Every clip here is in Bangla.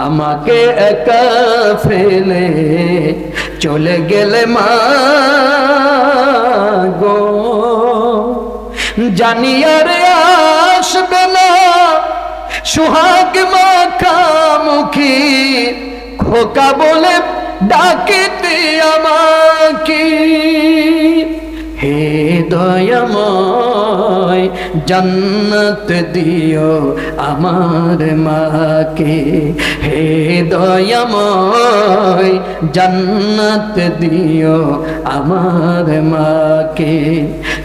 আমাকে একা ফেলে চলে গেলে মা গো, জানি আর আসবে না সোহাগ মাখামুখি, খোকা বলে ডাকিতে আমাকে। হে দয়াময় জান্নাত দিও আমার মাকে, হে দয়াময় জান্নাত দিও আমার মাকে।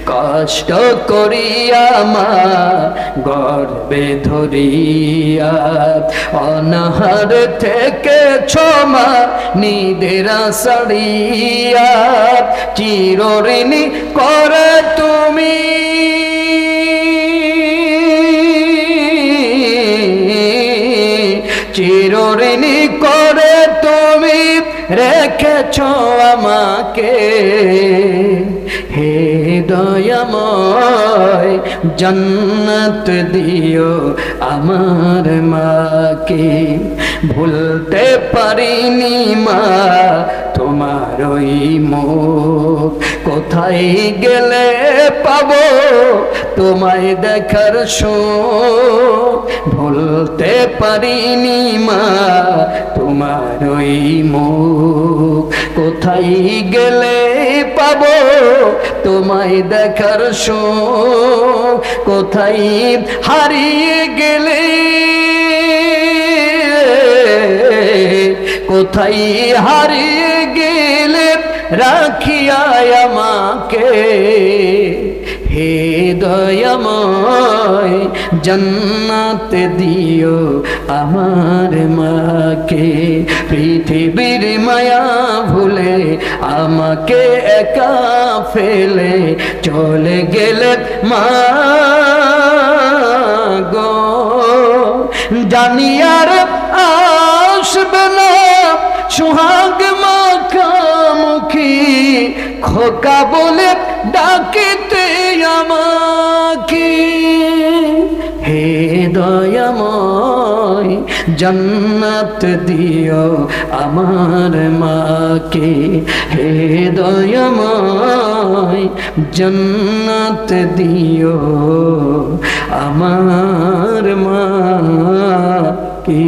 কষ্ট করিয়া মা গর্বে ধরিয়া অনাহার থেকে মা নিদেরা সারিয়া, চিরঋণী করে তুমি চিরঋণী করে তুমি রেখেছ আমাকে। হে দয়াময় জান্নাত দিও আমার মাকে। ভুলতে পারিনি মা তোমার ওই মুখ, কোথায় গেলে পাবো তোমায় দেখার সুখ। ভুলতে পারিনি মা তোমার ওই মুখ, কোথায় গেলে পাবো তোমায় দেখার সুখ। কোথায় হারিয়ে গেলে, কোথায় হারিয়ে গেলে রাখিয়া আমাকে। হে দয়াময় জান্নাত দিও আমার মাকে। পৃথিবীর মায়া ভুলে আমাকে একা ফেলে চলে গেলে মা গো, জানি আর আসবে না সোহাগ মাখামুখি, খোকা বলে ডাকিতে আমাকে। হে দয়াময় জান্নাত দিও আমার মাকে, হে দয়াময় জান্নাত দিও আমার মাকে।